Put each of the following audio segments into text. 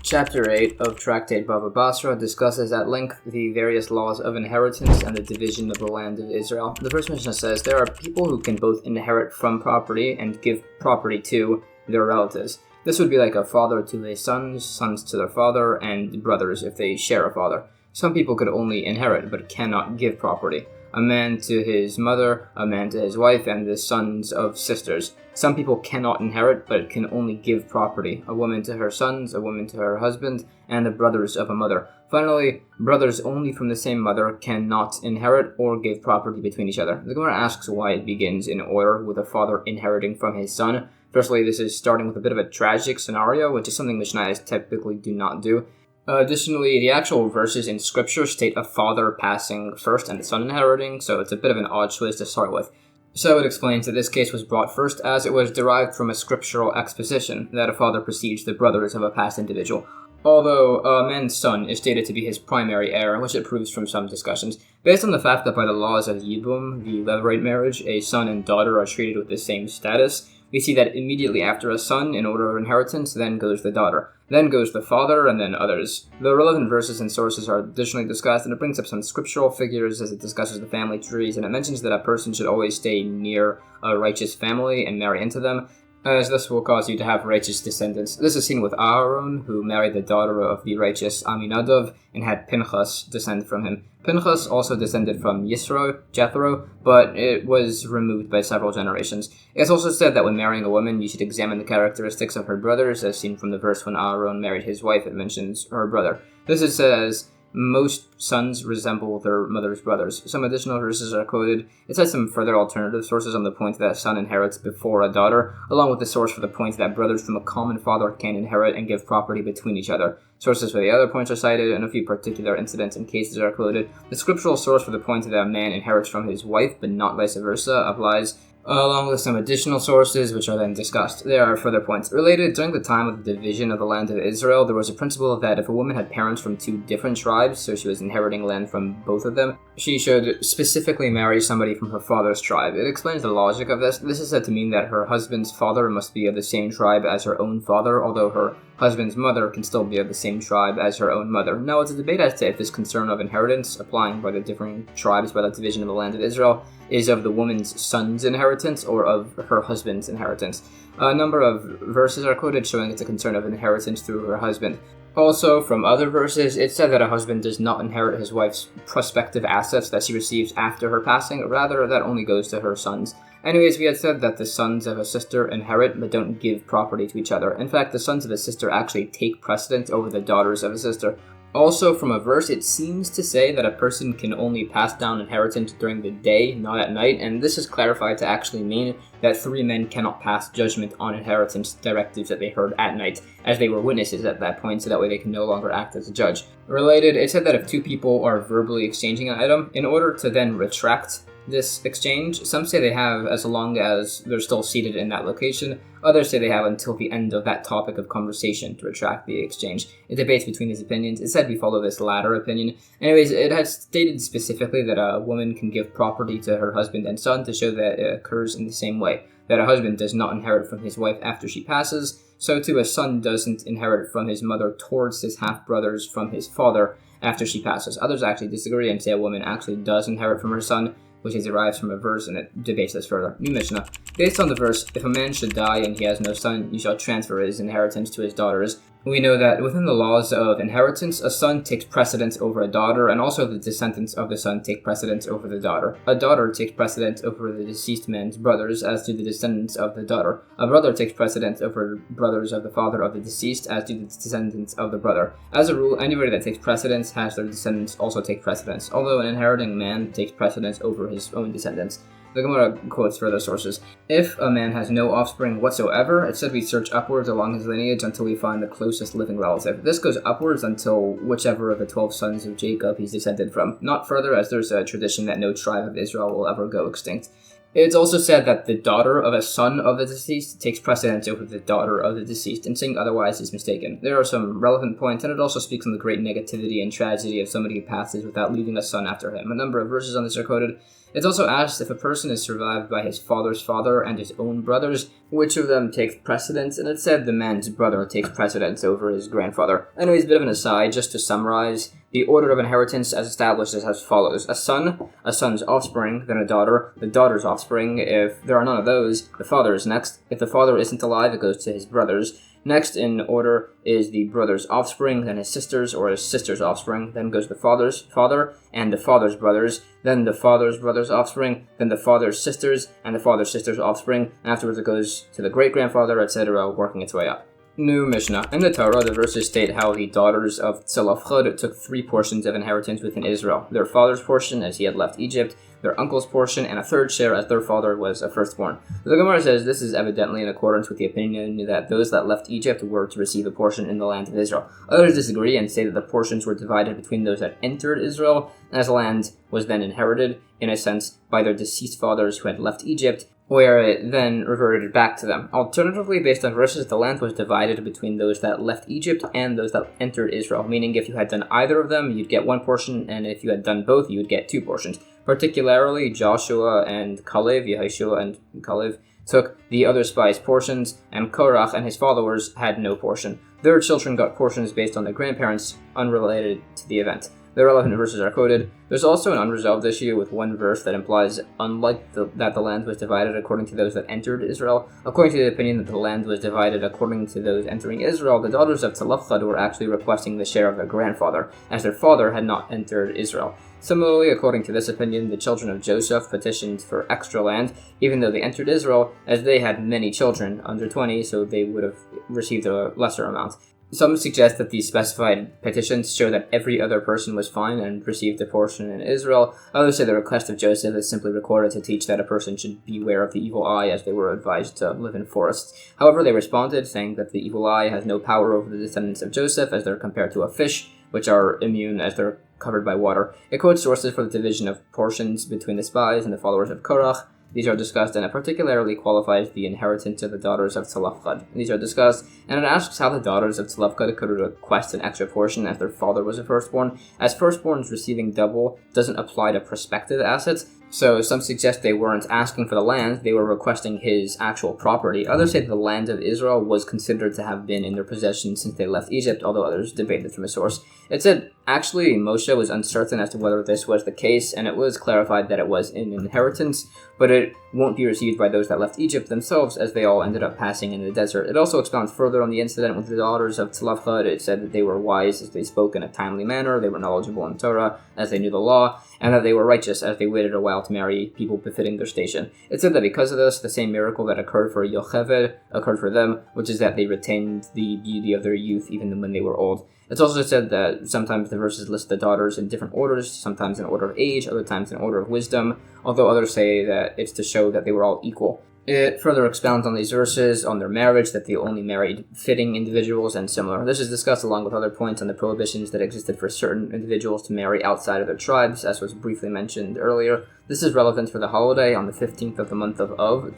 Chapter 8 of Tractate Bava Basra discusses at length the various laws of inheritance and the division of the land of Israel. The first Mishnah says there are people who can both inherit from property and give property to their relatives. This would be like a father to his sons, sons to their father, and brothers if they share a father. Some people could only inherit but cannot give property. A man to his mother, a man to his wife, and the sons of sisters. Some people cannot inherit, but can only give property. A woman to her sons, a woman to her husband, and the brothers of a mother. Finally, brothers only from the same mother cannot inherit or give property between each other. The Gemara asks why it begins in order with a father inheriting from his son. Firstly, this is starting with a bit of a tragic scenario, which is something Mishnayos typically do not do. Additionally, the actual verses in Scripture state a father passing first and the son inheriting, so it's a bit of an odd choice to start with. So it explains that this case was brought first as it was derived from a scriptural exposition, that a father precedes the brothers of a past individual. Although a man's son is stated to be his primary heir, which it proves from some discussions, based on the fact that by the laws of Yibum, the Levirate marriage, a son and daughter are treated with the same status, we see that immediately after a son, in order of inheritance, then goes the daughter, then goes the father, and then others. The relevant verses and sources are additionally discussed, and it brings up some scriptural figures as it discusses the family trees, and it mentions that a person should always stay near a righteous family and marry into them, as this will cause you to have righteous descendants. This is seen with Aaron, who married the daughter of the righteous Aminadab and had Pinchas descend from him. Pinchas also descended from Jethro, but it was removed by several generations. It's also said that when marrying a woman, you should examine the characteristics of her brothers, as seen from the verse when Aaron married his wife, it mentions her brother. This it says, most sons resemble their mother's brothers. Some additional verses are quoted. It says some further alternative sources on the point that a son inherits before a daughter, along with the source for the point that brothers from a common father can inherit and give property between each other. Sources for the other points are cited, and a few particular incidents and cases are quoted. The scriptural source for the point that a man inherits from his wife, but not vice versa, applies, along with some additional sources, which are then discussed. There are further points. Related, during the time of the division of the land of Israel, there was a principle that if a woman had parents from two different tribes, so she was inheriting land from both of them, she should specifically marry somebody from her father's tribe. It explains the logic of this. This is said to mean that her husband's father must be of the same tribe as her own father, although her husband's mother can still be of the same tribe as her own mother. Now, it's a debate as to if this concern of inheritance, applying by the differing tribes by the division of the land of Israel, is of the woman's son's inheritance or of her husband's inheritance. A number of verses are quoted showing it's a concern of inheritance through her husband. Also, from other verses, it's said that a husband does not inherit his wife's prospective assets that she receives after her passing, rather that only goes to her sons. Anyways, we had said that the sons of a sister inherit but don't give property to each other. In fact, the sons of a sister actually take precedence over the daughters of a sister. Also, from a verse, it seems to say that a person can only pass down inheritance during the day, not at night, and this is clarified to actually mean that three men cannot pass judgment on inheritance directives that they heard at night, as they were witnesses at that point, so that way they can no longer act as a judge. Related, it said that if two people are verbally exchanging an item, in order to then retract this exchange, some say they have as long as they're still seated in that location. Others say they have until the end of that topic of conversation to retract the exchange. It debates between these opinions. It said we follow this latter opinion. Anyways, it has stated specifically that a woman can give property to her husband and son to show that it occurs in the same way, that a husband does not inherit from his wife after she passes, so too a son doesn't inherit from his mother towards his half-brothers from his father after she passes. Others actually disagree and say a woman actually does inherit from her son, which is derives from a verse, and it debates this further. New Mishnah. Based on the verse, if a man should die and he has no son, you shall transfer his inheritance to his daughters. We know that within the laws of inheritance, a son takes precedence over a daughter, and also the descendants of the son take precedence over the daughter. A daughter takes precedence over the deceased man's brothers, as do the descendants of the daughter. A brother takes precedence over brothers of the father of the deceased, as do the descendants of the brother. As a rule, anybody that takes precedence has their descendants also take precedence, although an inheriting man takes precedence over his own descendants. The Gemara quotes further sources. If a man has no offspring whatsoever, it said we search upwards along his lineage until we find the closest living relative. This goes upwards until whichever of the 12 sons of Jacob he's descended from, not further, as there's a tradition that no tribe of Israel will ever go extinct. It's also said that the daughter of a son of the deceased takes precedence over the daughter of the deceased, and saying otherwise is mistaken. There are some relevant points, and it also speaks on the great negativity and tragedy of somebody who passes without leaving a son after him. A number of verses on this are quoted. It's also asked if a person is survived by his father's father and his own brothers, which of them takes precedence, and it said the man's brother takes precedence over his grandfather. Anyways, a bit of an aside, just to summarize, the order of inheritance as established is as follows. A son, a son's offspring, then a daughter, the daughter's offspring. If there are none of those, the father is next. If the father isn't alive, it goes to his brothers. Next in order is the brother's offspring, then his sisters or his sister's offspring, then goes the father's father and the father's brothers, then the father's brother's offspring, then the father's sisters and the father's sister's offspring, and afterwards it goes to the great-grandfather, etc., working its way up. New Mishnah. In the Torah, the verses state how the daughters of Tzalafchad took 3 portions of inheritance within Israel. Their father's portion, as he had left Egypt, their uncle's portion, and a third share as their father was a firstborn. The Gemara says this is evidently in accordance with the opinion that those that left Egypt were to receive a portion in the land of Israel. Others disagree and say that the portions were divided between those that entered Israel, as the land was then inherited, in a sense, by their deceased fathers who had left Egypt, where it then reverted back to them. Alternatively, based on verses, the land was divided between those that left Egypt and those that entered Israel, meaning if you had done either of them, you'd get 1 portion, and if you had done both, you would get 2 portions. Particularly, Joshua and Kalev, Yehoshua and Kalev, took the other spies' portions, and Korach and his followers had no portion. Their children got portions based on their grandparents, unrelated to the event. The relevant verses are quoted. There's also an unresolved issue with one verse that implies, unlike that the land was divided according to those that entered Israel, according to the opinion that the land was divided according to those entering Israel, the daughters of Tzalafchad were actually requesting the share of their grandfather, as their father had not entered Israel. Similarly, according to this opinion, the children of Joseph petitioned for extra land, even though they entered Israel, as they had many children, under 20, so they would have received a lesser amount. Some suggest that these specified petitions show that every other person was fine and received a portion in Israel. Others say the request of Joseph is simply recorded to teach that a person should beware of the evil eye, as they were advised to live in forests. However, they responded, saying that the evil eye has no power over the descendants of Joseph, as they're compared to a fish, which are immune as they're covered by water. It quotes sources for the division of portions between the spies and the followers of Korach. These are discussed, and it particularly qualifies the inheritance of the daughters of Tzalafchad. These are discussed, and it asks how the daughters of Tzalafchad could request an extra portion as their father was a firstborn, as firstborns receiving double doesn't apply to prospective assets. So some suggest they weren't asking for the land, they were requesting his actual property. Others say that the land of Israel was considered to have been in their possession since they left Egypt, although others debated from a source. It said, actually, Moshe was uncertain as to whether this was the case, and it was clarified that it was an inheritance, but it won't be received by those that left Egypt themselves, as they all ended up passing in the desert. It also expounds further on the incident with the daughters of Tzalafchad. It said that they were wise as they spoke in a timely manner, they were knowledgeable in Torah as they knew the law, and that they were righteous as they waited a while to marry people befitting their station. It said that because of this, the same miracle that occurred for Yocheved occurred for them, which is that they retained the beauty of their youth even when they were old. It's also said that sometimes the verses list the daughters in different orders, sometimes in order of age, other times in order of wisdom, although others say that it's to show that they were all equal. It further expounds on these verses, on their marriage, that they only married fitting individuals, and similar. This is discussed along with other points on the prohibitions that existed for certain individuals to marry outside of their tribes, as was briefly mentioned earlier. This is relevant for the holiday on the 15th of the month of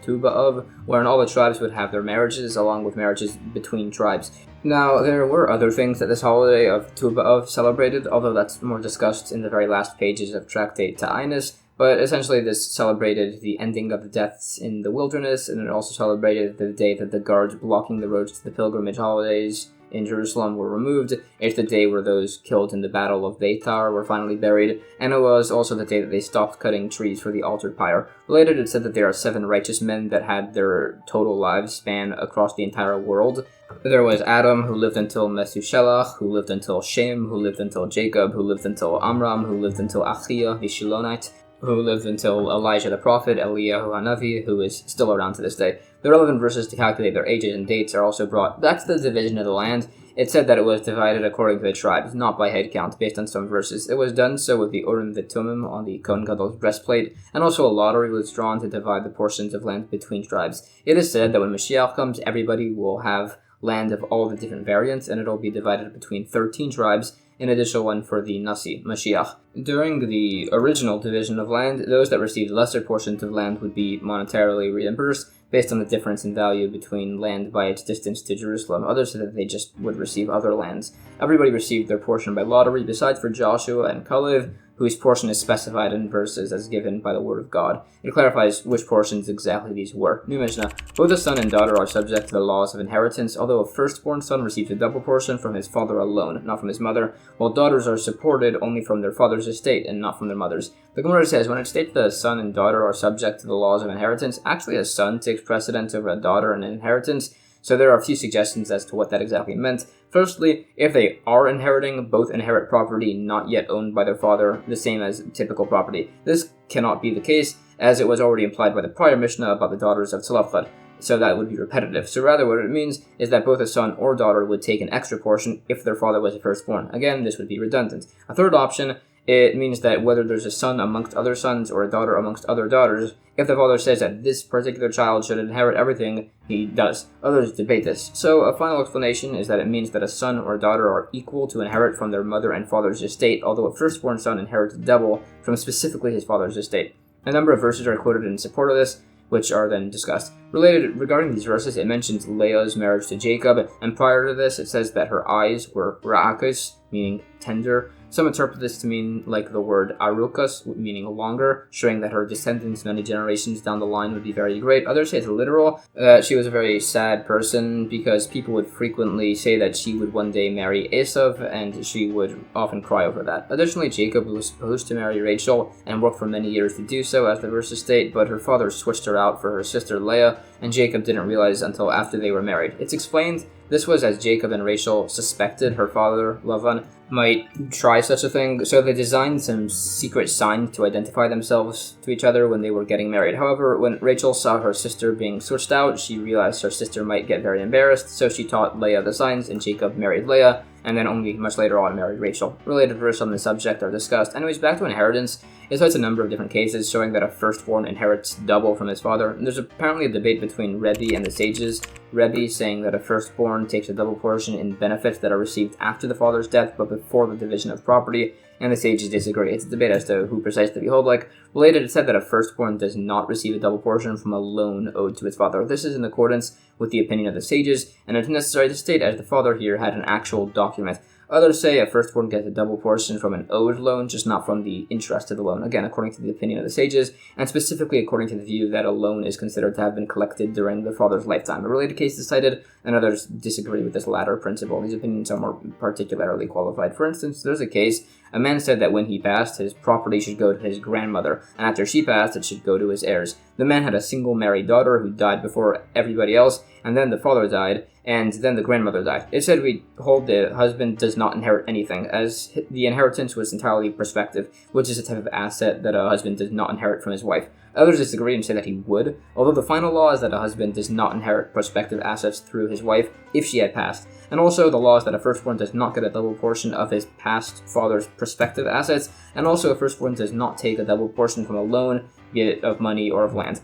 Tu B'Av, wherein all the tribes would have their marriages, along with marriages between tribes. Now, there were other things that this holiday of Tu B'Av celebrated, although that's more discussed in the very last pages of Tractate Ta'inus. But essentially this celebrated the ending of the deaths in the wilderness, and it also celebrated the day that the guards blocking the roads to the pilgrimage holidays in Jerusalem were removed. It's the day where those killed in the Battle of Beitar were finally buried, and it was also the day that they stopped cutting trees for the altar pyre. Related, it said that there are 7 righteous men that had their total lives span across the entire world. There was Adam, who lived until Methushelach, who lived until Shem, who lived until Jacob, who lived until Amram, who lived until Achia, the Shilonite, who lived until Elijah the prophet, Eliyahu Hanavi, who is still around to this day. The relevant verses to calculate their ages and dates are also brought back to the division of the land. It said that it was divided according to the tribes, not by head count, based on some verses. It was done so with the Urim V'Tumim on the Kohen Gadol's breastplate, and also a lottery was drawn to divide the portions of land between tribes. It is said that when Mashiach comes, everybody will have land of all the different variants, and it'll be divided between 13 tribes, an additional one for the Nasi, Mashiach. During the original division of land, those that received lesser portions of land would be monetarily reimbursed based on the difference in value between land by its distance to Jerusalem. Others said that they just would receive other lands. Everybody received their portion by lottery, besides for Joshua and Kalev, whose portion is specified in verses as given by the word of God. It clarifies which portions exactly these were. New Mishnah, both the son and daughter are subject to the laws of inheritance, although a firstborn son receives a double portion from his father alone, not from his mother, while daughters are supported only from their father's estate and not from their mother's. The Gemara says, when it states that a son and daughter are subject to the laws of inheritance, actually a son takes precedence over a daughter in inheritance, so there are a few suggestions as to what that exactly meant. Firstly, if they are inheriting, both inherit property not yet owned by their father, the same as typical property. This cannot be the case, as it was already implied by the prior Mishnah about the daughters of Tzlafchad, so that would be repetitive. So rather what it means is that both a son or daughter would take an extra portion if their father was a firstborn. Again, this would be redundant. A third option, it means that whether there's a son amongst other sons or a daughter amongst other daughters, if the father says that this particular child should inherit everything, he does. Others debate this. So a final explanation is that it means that a son or daughter are equal to inherit from their mother and father's estate, although a firstborn son inherits double from specifically his father's estate. A number of verses are quoted in support of this, which are then discussed. Regarding these verses, it mentions Leah's marriage to Jacob, and prior to this, it says that her eyes were ra'akas, meaning tender. Some interpret this to mean like the word arukas, meaning longer, showing that her descendants many generations down the line would be very great. Others say it's literal, that she was a very sad person because people would frequently say that she would one day marry Esav, and she would often cry over that. Additionally, Jacob was supposed to marry Rachel and worked for many years to do so, as the verses state, but her father switched her out for her sister Leah, and Jacob didn't realize until after they were married. It's explained this was as Jacob and Rachel suspected her father, Lavan, might try such a thing, so they designed some secret sign to identify themselves to each other when they were getting married. However, when Rachel saw her sister being switched out, she realized her sister might get very embarrassed, so she taught Leah the signs, and Jacob married Leah, and then only much later on married Rachel. Related verses on the subject are discussed. Anyways, back to inheritance. It cites a number of different cases showing that a firstborn inherits double from his father. And there's apparently a debate between Rebbe and the sages. Rebbe saying that a firstborn takes a double portion in benefits that are received after the father's death but before the division of property, and the sages disagree. It's a debate as to who precisely we hold like. Related, it said that a firstborn does not receive a double portion from a loan owed to his father. This is in accordance with the opinion of the sages, and it's necessary to state as the father here had an actual document. Others say a firstborn gets a double portion from an owed loan, just not from the interest of the loan, again, according to the opinion of the sages, and specifically according to the view that a loan is considered to have been collected during the father's lifetime. A related case is cited, and others disagree with this latter principle. These opinions are more particularly qualified. For instance, there's a case, a man said that when he passed, his property should go to his grandmother, and after she passed, it should go to his heirs. The man had a single married daughter who died before everybody else, and then the father died, and then the grandmother died. It said we hold the husband does not inherit anything, as the inheritance was entirely prospective, which is a type of asset that a husband does not inherit from his wife. Others disagree and say that he would, although the final law is that a husband does not inherit prospective assets through his wife if she had passed. And also the law is that a firstborn does not get a double portion of his past father's prospective assets, and also a firstborn does not take a double portion from a loan, be it of money or of land.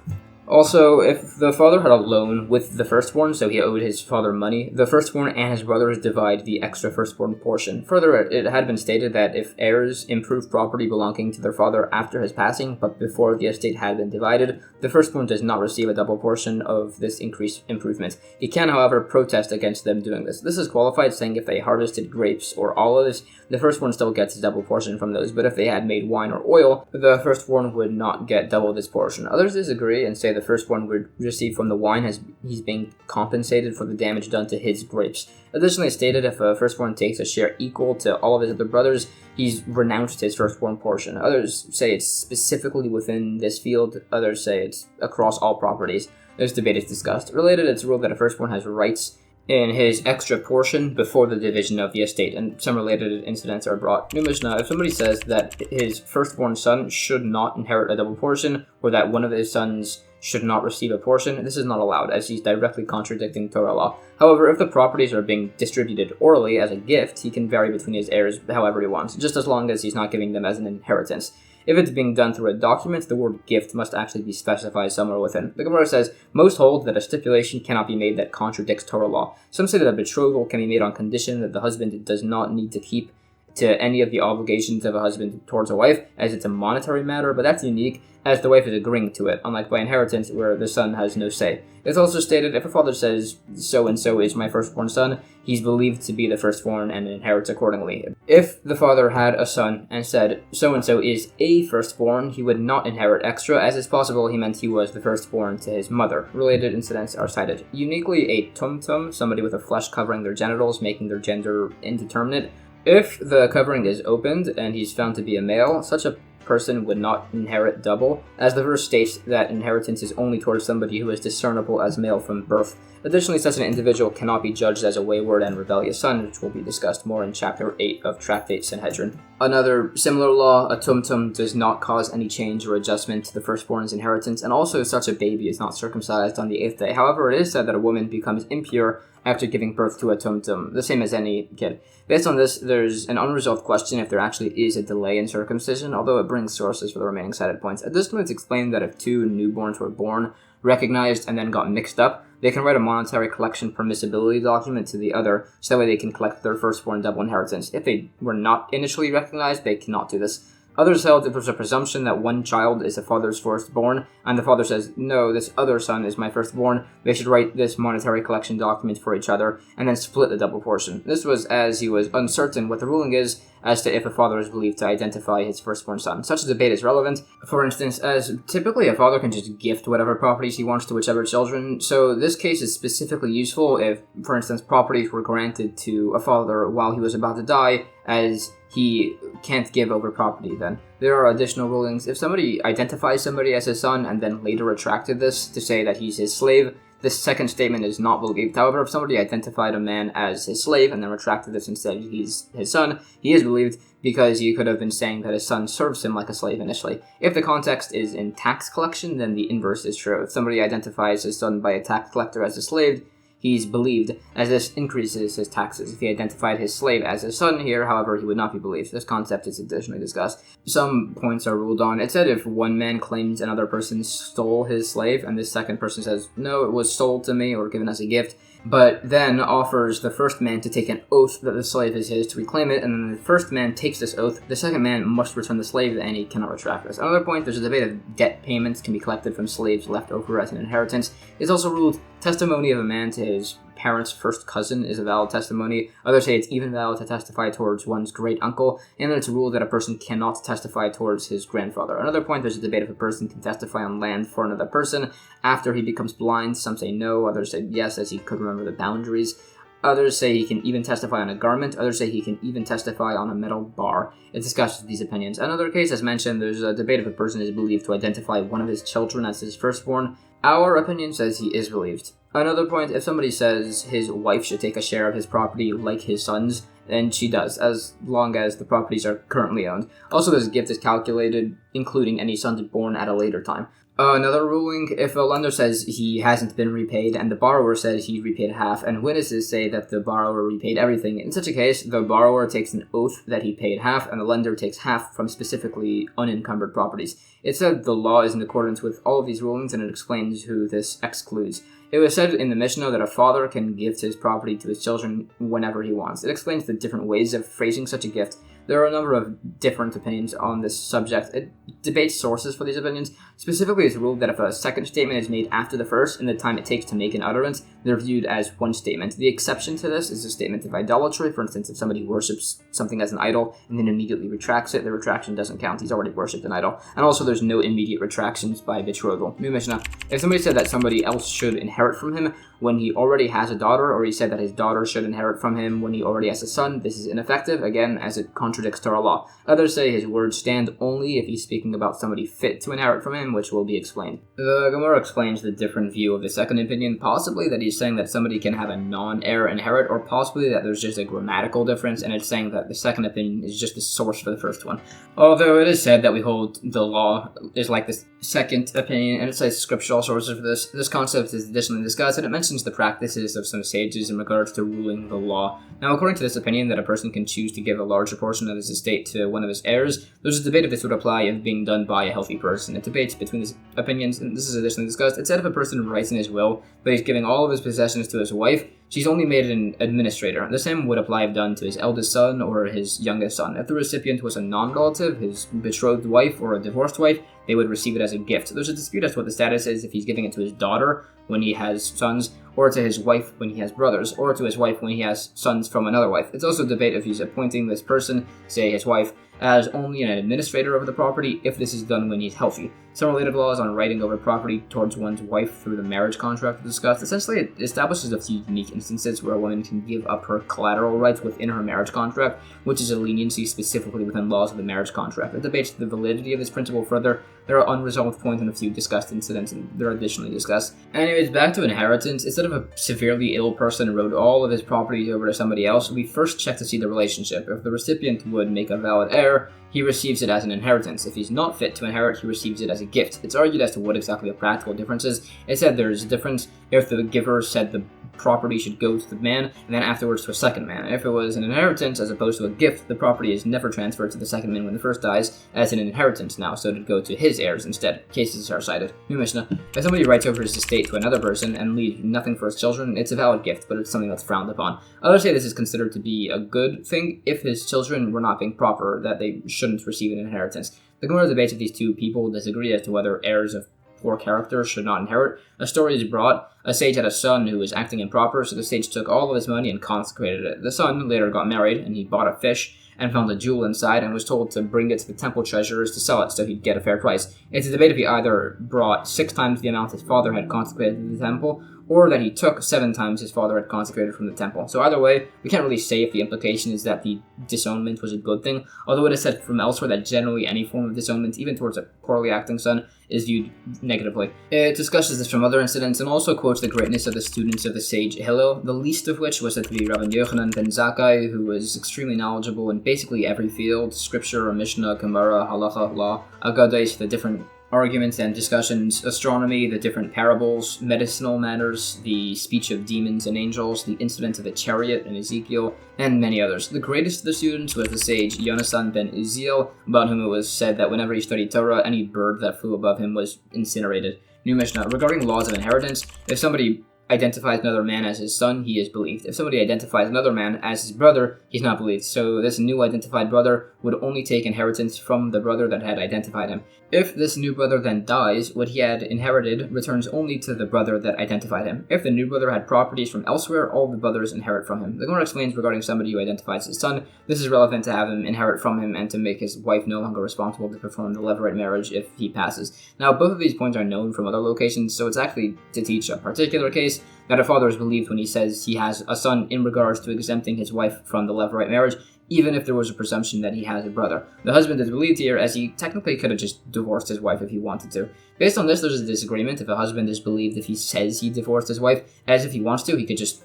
Also, if the father had a loan with the firstborn, so he owed his father money, the firstborn and his brothers divide the extra firstborn portion. Further, it had been stated that if heirs improve property belonging to their father after his passing, but before the estate had been divided, the firstborn does not receive a double portion of this increased improvement. He can, however, protest against them doing this. This is qualified, saying if they harvested grapes or olives, the firstborn still gets a double portion from those, but if they had made wine or oil, the firstborn would not get double this portion. Others disagree and say the firstborn would receive from the wine as he's being compensated for the damage done to his grapes. Additionally, it's stated if a firstborn takes a share equal to all of his other brothers, he's renounced his firstborn portion. Others say it's specifically within this field. Others say it's across all properties. This debate is discussed. Related, it's ruled that a firstborn has rights in his extra portion before the division of the estate, and some related incidents are brought. New Mishnah, if somebody says that his firstborn son should not inherit a double portion, or that one of his sons should not receive a portion, this is not allowed, as he's directly contradicting Torah law. However, if the properties are being distributed orally as a gift, he can vary between his heirs however he wants, just as long as he's not giving them as an inheritance. If it's being done through a document, the word gift must actually be specified somewhere within. The Gemara says, most hold that a stipulation cannot be made that contradicts Torah law. Some say that a betrothal can be made on condition that the husband does not need to keep to any of the obligations of a husband towards a wife, as it's a monetary matter, but that's unique, as the wife is agreeing to it, unlike by inheritance, where the son has no say. It's also stated, if a father says, so-and-so is my firstborn son, he's believed to be the firstborn and inherits accordingly. If the father had a son and said, so-and-so is a firstborn, he would not inherit extra, as it's possible he meant he was the firstborn to his mother. Related incidents are cited. Uniquely, a tumtum, somebody with a flesh covering their genitals, making their gender indeterminate. If the covering is opened and he's found to be a male, such a person would not inherit double, as the verse states that inheritance is only towards somebody who is discernible as male from birth. Additionally, such an individual cannot be judged as a wayward and rebellious son, which will be discussed more in chapter 8 of Tractate Sanhedrin. Another similar law, a tumtum does not cause any change or adjustment to the firstborn's inheritance, and also such a baby is not circumcised on the 8th day. However, it is said that a woman becomes impure after giving birth to a tumtum, the same as any kid. Based on this, there's an unresolved question if there actually is a delay in circumcision, although it brings sources for the remaining cited points. Additionally, it's explained that if two newborns were born, recognized, and then got mixed up, they can write a monetary collection permissibility document to the other, so that way they can collect their firstborn double inheritance. If they were not initially recognized, they cannot do this. Others held if there's a presumption that one child is the father's firstborn, and the father says, no, this other son is my firstborn, they should write this monetary collection document for each other, and then split the double portion. This was as he was uncertain what the ruling is as to if a father is believed to identify his firstborn son. Such a debate is relevant, for instance, as typically a father can just gift whatever properties he wants to whichever children, so this case is specifically useful if, for instance, properties were granted to a father while he was about to die, as he can't give over property then. There are additional rulings. If somebody identifies somebody as his son and then later retracted this to say that he's his slave, this second statement is not believed. However, if somebody identified a man as his slave and then retracted this and said he's his son, he is believed because he could have been saying that his son serves him like a slave initially. If the context is in tax collection, then the inverse is true. If somebody identifies his son by a tax collector as a slave, he's believed, as this increases his taxes. If he identified his slave as his son here, however, he would not be believed. This concept is additionally discussed. Some points are ruled on. It said if one man claims another person stole his slave, and this second person says, no, it was sold to me or given as a gift, but then offers the first man to take an oath that the slave is his to reclaim it, and then the first man takes this oath, the second man must return the slave, and he cannot retract this. Another point, there's a debate of debt payments can be collected from slaves left over as an inheritance. It's also ruled testimony of a man to his parents' first cousin is a valid testimony. Others say it's even valid to testify towards one's great uncle, and then it's ruled that a person cannot testify towards his grandfather. Another point, there's a debate if a person can testify on land for another person after he becomes blind. Some say no, others say yes, as he could remember the boundaries. Others say he can even testify on a garment. Others say he can even testify on a metal bar. It discusses these opinions. Another case, as mentioned, there's a debate if a person is believed to identify one of his children as his firstborn. Our opinion says he is believed. Another point, if somebody says his wife should take a share of his property like his son's, then she does, as long as the properties are currently owned. Also, this gift is calculated, including any sons born at a later time. Another ruling, if a lender says he hasn't been repaid and the borrower says he repaid half, and witnesses say that the borrower repaid everything, in such a case, the borrower takes an oath that he paid half and the lender takes half from specifically unencumbered properties. It said the law is in accordance with all of these rulings, and it explains who this excludes. It was said in the Mishnah that a father can gift his property to his children whenever he wants. It explains the different ways of phrasing such a gift. There are a number of different opinions on this subject. It debates sources for these opinions. Specifically, it's ruled that if a second statement is made after the first in the time it takes to make an utterance, they're viewed as one statement. The exception to this is a statement of idolatry. For instance, if somebody worships something as an idol and then immediately retracts it, the retraction doesn't count. He's already worshipped an idol. And also, there's no immediate retractions by betrothal. New Mishnah. If somebody said that somebody else should inherit from him when he already has a daughter, or he said that his daughter should inherit from him when he already has a son, this is ineffective, again, as it contradicts Torah law. Others say his words stand only if he's speaking about somebody fit to inherit from him, which will be explained. The Gemara explains the different view of the second opinion, possibly that he's saying that somebody can have a non-heir inherit, or possibly that there's just a grammatical difference, and it's saying that the second opinion is just the source for the first one. Although it is said that we hold the law is like the second opinion, and it says scriptural sources for this. This concept is additionally discussed, and it mentions mentions the practices of some sages in regards to ruling the law. Now, according to this opinion that a person can choose to give a larger portion of his estate to one of his heirs, there's a debate if this would apply if being done by a healthy person. It debates between these opinions, and this is additionally discussed. It said if a person writes in his will, but he's giving all of his possessions to his wife, she's only made an administrator. The same would apply if done to his eldest son or his youngest son. If the recipient was a non-relative, his betrothed wife or a divorced wife, they would receive it as a gift. There's a dispute as to what the status is if he's giving it to his daughter when he has sons, or to his wife when he has brothers, or to his wife when he has sons from another wife. It's also a debate if he's appointing this person, say his wife, as only an administrator of the property if this is done when he's healthy. Some related laws on writing over property towards one's wife through the marriage contract are discussed. Essentially, it establishes a few unique instances where a woman can give up her collateral rights within her marriage contract, which is a leniency specifically within laws of the marriage contract. It debates the validity of this principle further. There are unresolved points on a few discussed incidents, and they're additionally discussed. Anyways, back to inheritance. Instead of a severely ill person wrote all of his property over to somebody else, we first check to see the relationship. If the recipient would make a valid heir, he receives it as an inheritance. If he's not fit to inherit, he receives it as a gift. It's argued as to what exactly the practical difference is. It said there's a difference if the giver said the property should go to the man, and then afterwards to a second man. If it was an inheritance as opposed to a gift, the property is never transferred to the second man when the first dies as an inheritance now, so it would go to his heirs instead. Cases are cited. New Mishnah. If somebody writes over his estate to another person and leaves nothing for his children, it's a valid gift, but it's something that's frowned upon. Others say this is considered to be a good thing if his children were not being proper, that they shouldn't receive an inheritance. The Gemara debates if these two people disagree as to whether heirs of poor character should not inherit. A story is brought. A sage had a son who was acting improper, so the sage took all of his money and consecrated it. The son later got married, and he bought a fish and found a jewel inside and was told to bring it to the temple treasurers to sell it so he'd get a fair price. It's a debate if he either brought 6 times the amount his father had consecrated to the temple, or that he took 7 times his father had consecrated from the temple. So either way, we can't really say if the implication is that the disownment was a good thing, although it is said from elsewhere that generally any form of disownment, even towards a poorly acting son, is viewed negatively. It discusses this from other incidents and also quotes the greatness of the students of the sage Hillel, the least of which was said to be Rabbi Yochanan ben Zakkai, who was extremely knowledgeable in basically every field: scripture, Mishnah, Gemara, Halacha, law, Agadais, the different arguments and discussions, astronomy, the different parables, medicinal matters, the speech of demons and angels, the incident of the chariot in Ezekiel, and many others. The greatest of the students was the sage Yonasan ben Uziel, about whom it was said that whenever he studied Torah, any bird that flew above him was incinerated. New Mishnah. Regarding laws of inheritance, if somebody identifies another man as his son, he is believed. If somebody identifies another man as his brother, he's not believed. So this new identified brother would only take inheritance from the brother that had identified him. If this new brother then dies, what he had inherited returns only to the brother that identified him. If the new brother had properties from elsewhere, all the brothers inherit from him. The Gemara explains regarding somebody who identifies his son, this is relevant to have him inherit from him and to make his wife no longer responsible to perform the levirate marriage if he passes. Now, both of these points are known from other locations, so it's actually to teach a particular case that a father is believed when he says he has a son in regards to exempting his wife from the levirate marriage, even if there was a presumption that he has a brother. The husband is believed here as he technically could have just divorced his wife if he wanted to. Based on this, there's a disagreement if a husband is believed if he says he divorced his wife, as if he wants to, he could just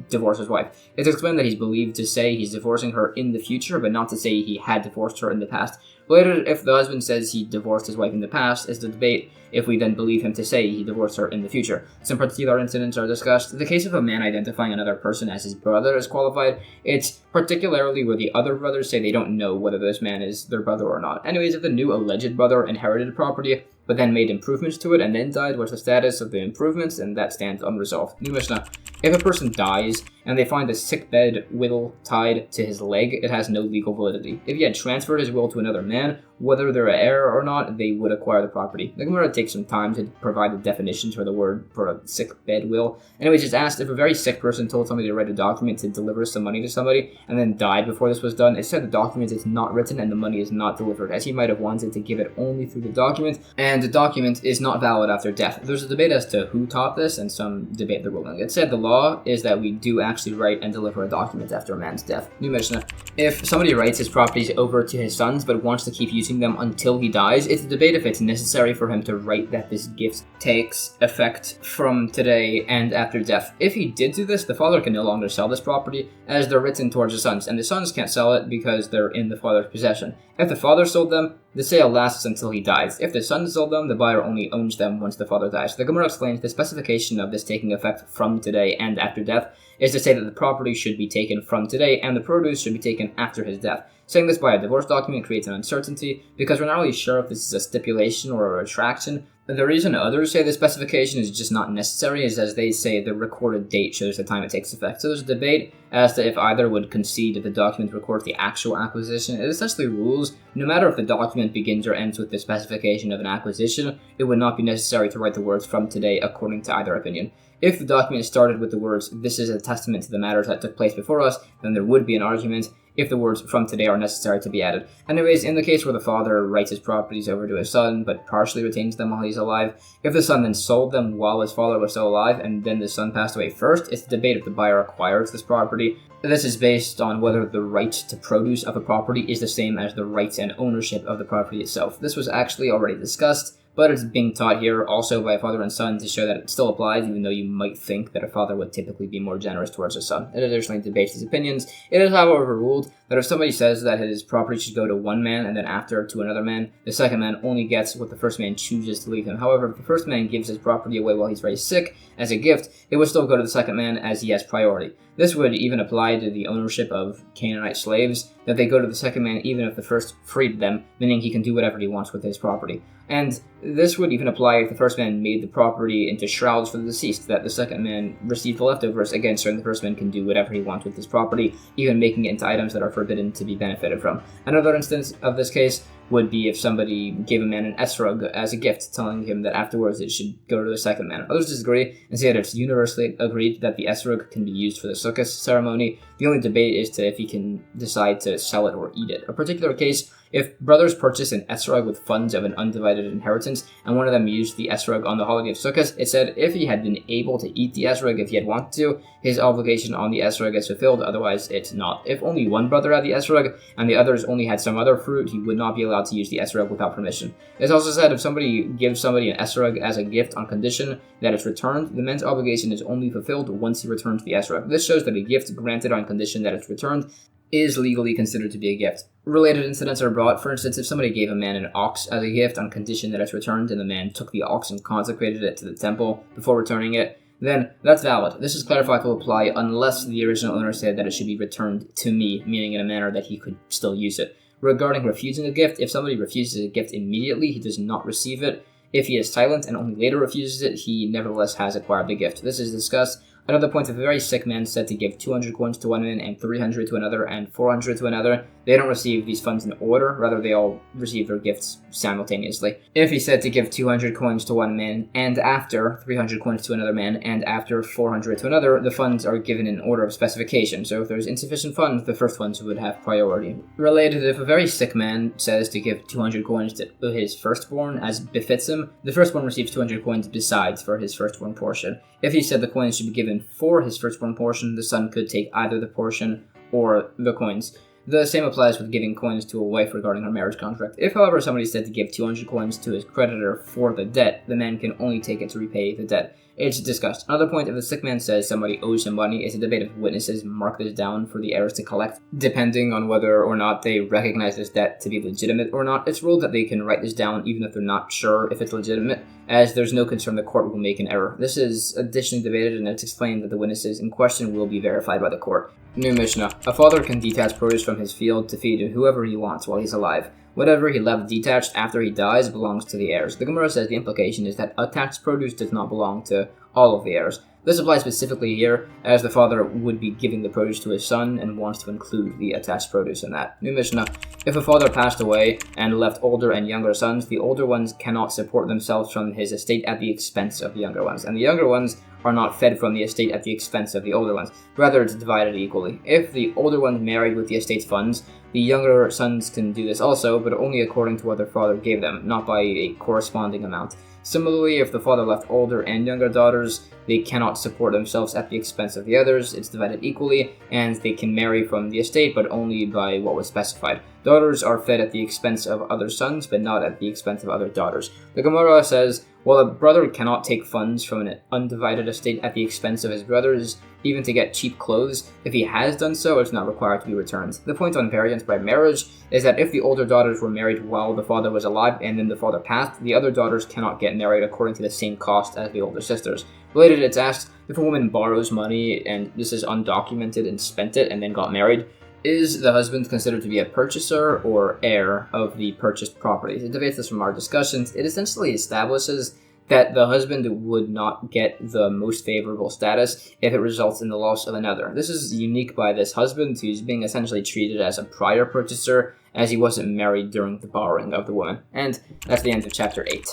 divorce his wife. It's explained that he's believed to say he's divorcing her in the future, but not to say he had divorced her in the past. Later, if the husband says he divorced his wife in the past, is the debate if we then believe him to say he divorced her in the future. Some particular incidents are discussed. The case of a man identifying another person as his brother is qualified. It's particularly where the other brothers say they don't know whether this man is their brother or not. Anyways, if the new alleged brother inherited property, but then made improvements to it and then died, what's the status of the improvements? And that stands unresolved. New Mishnah. If a person dies and they find a sickbed will tied to his leg, it has no legal validity. If he had transferred his will to another man, whether they're an heir or not, they would acquire the property. The Gemara takes some time to provide the definitions for the word for a sickbed will. Anyways, it's asked if a very sick person told somebody to write a document to deliver some money to somebody and then died before this was done, it said the document is not written and the money is not delivered, as he might have wanted to give it only through the document, and the document is not valid after death. There's a debate as to who taught this, and some debate the ruling. It said the law is that we do actually write and deliver a document after a man's death. New Mishnah. If somebody writes his properties over to his sons but wants to keep using them until he dies, it's a debate if it's necessary for him to write that this gift takes effect from today and after death. If he did do this, the father can no longer sell this property as they're written towards the sons, and the sons can't sell it because they're in the father's possession. If the father sold them, The sale lasts until he dies. If the son sold them, the buyer only owns them once the father dies. The Gemara explains the specification of this taking effect from today and after death is to say that the property should be taken from today and the produce should be taken after his death. Saying this by a divorce document creates an uncertainty because we're not really sure if this is a stipulation or a retraction. The reason others say the specification is just not necessary is as they say the recorded date shows the time it takes effect. So there's a debate as to if either would concede that the document records the actual acquisition. It essentially rules no matter if the document begins or ends with the specification of an acquisition, it would not be necessary to write the words from today according to either opinion. If the document started with the words, "This is a testament to the matters that took place before us," then there would be an argument if the words "from today" are necessary to be added. Anyways, in the case where the father writes his properties over to his son, but partially retains them while he's alive, if the son then sold them while his father was still alive, and then the son passed away first, it's the debate if the buyer acquires this property. This is based on whether the right to produce of a property is the same as the rights and ownership of the property itself. This was actually already discussed, but it's being taught here also by a father and son to show that it still applies, even though you might think that a father would typically be more generous towards his son. It additionally debates his opinions. It is, however, ruled that if somebody says that his property should go to one man and then after to another man, the second man only gets what the first man chooses to leave him. However, if the first man gives his property away while he's very sick as a gift, it would still go to the second man as he has priority. This would even apply to the ownership of Canaanite slaves, that they go to the second man even if the first freed them, meaning he can do whatever he wants with his property. And this would even apply if the first man made the property into shrouds for the deceased, that the second man received the leftovers, again showing the first man can do whatever he wants with his property, even making it into items that are forbidden to be benefited from. Another instance of this case would be if somebody gave a man an esrog as a gift, telling him that afterwards it should go to the second man. Others disagree and say that it's universally agreed that the esrog can be used for the sukkah ceremony. The only debate is to if he can decide to sell it or eat it. A particular case, if brothers purchase an esrog with funds of an undivided inheritance, and one of them used the esrog on the holiday of Sukkot, it said if he had been able to eat the esrog if he had wanted to, his obligation on the esrog is fulfilled, otherwise it's not. If only one brother had the esrog, and the others only had some other fruit, he would not be allowed to use the esrog without permission. It's also said if somebody gives somebody an esrog as a gift on condition that it's returned, the man's obligation is only fulfilled once he returns the esrog. This shows that a gift granted on condition that it's returned is legally considered to be a gift. Related incidents are brought. For instance, if somebody gave a man an ox as a gift on condition that it's returned, and the man took the ox and consecrated it to the temple before returning it, then that's valid. This is clarified to apply unless the original owner said that it should be returned to me, meaning in a manner that he could still use it. Regarding refusing a gift, if somebody refuses a gift immediately, he does not receive it. If he is silent and only later refuses it, he nevertheless has acquired the gift. This is discussed. Another point, if a very sick man said to give 200 coins to one man and 300 to another and 400 to another, they don't receive these funds in order, rather they all receive their gifts simultaneously. If he said to give 200 coins to one man and after 300 coins to another man and after 400 to another, the funds are given in order of specification, so if there's insufficient funds, the first ones would have priority. Related, if a very sick man says to give 200 coins to his firstborn as befits him, the firstborn receives 200 coins besides for his firstborn portion. If he said the coins should be given for his firstborn portion, the son could take either the portion or the coins. The same applies with giving coins to a wife regarding her marriage contract. If, however, somebody said to give 200 coins to his creditor for the debt, the man can only take it to repay the debt. It's discussed. Another point, if the sick man says somebody owes him money, it's a debate if witnesses mark this down for the heirs to collect. Depending on whether or not they recognize this debt to be legitimate or not, it's ruled that they can write this down even if they're not sure if it's legitimate, as there's no concern the court will make an error. This is additionally debated, and it's explained that the witnesses in question will be verified by the court. New Mishnah. A father can detach produce from his field to feed whoever he wants while he's alive. Whatever he left detached after he dies belongs to the heirs. The Gemara says the implication is that attached produce does not belong to all of the heirs. This applies specifically here, as the father would be giving the produce to his son and wants to include the attached produce in that. New Mishnah. If a father passed away and left older and younger sons, the older ones cannot support themselves from his estate at the expense of the younger ones, and the younger ones are not fed from the estate at the expense of the older ones. Rather, it's divided equally. If the older ones married with the estate's funds, the younger sons can do this also, but only according to what their father gave them, not by a corresponding amount. Similarly, if the father left older and younger daughters, they cannot support themselves at the expense of the others. It's divided equally, and they can marry from the estate, but only by what was specified. daughters are fed at the expense of other sons, but not at the expense of other daughters. The Gemara says, while a brother cannot take funds from an undivided estate at the expense of his brothers, even to get cheap clothes, if he has done so, it's not required to be returned. The point on variance by marriage is that if the older daughters were married while the father was alive and then the father passed, the other daughters cannot get married according to the same cost as the older sisters. Related, it's asked, if a woman borrows money and this is undocumented and spent it and then got married, is the husband considered to be a purchaser or heir of the purchased property? To debate this from our discussions, it essentially establishes that the husband would not get the most favorable status if it results in the loss of another. This is unique by this husband, who's being essentially treated as a prior purchaser, as he wasn't married during the borrowing of the woman. And that's the end of chapter 8.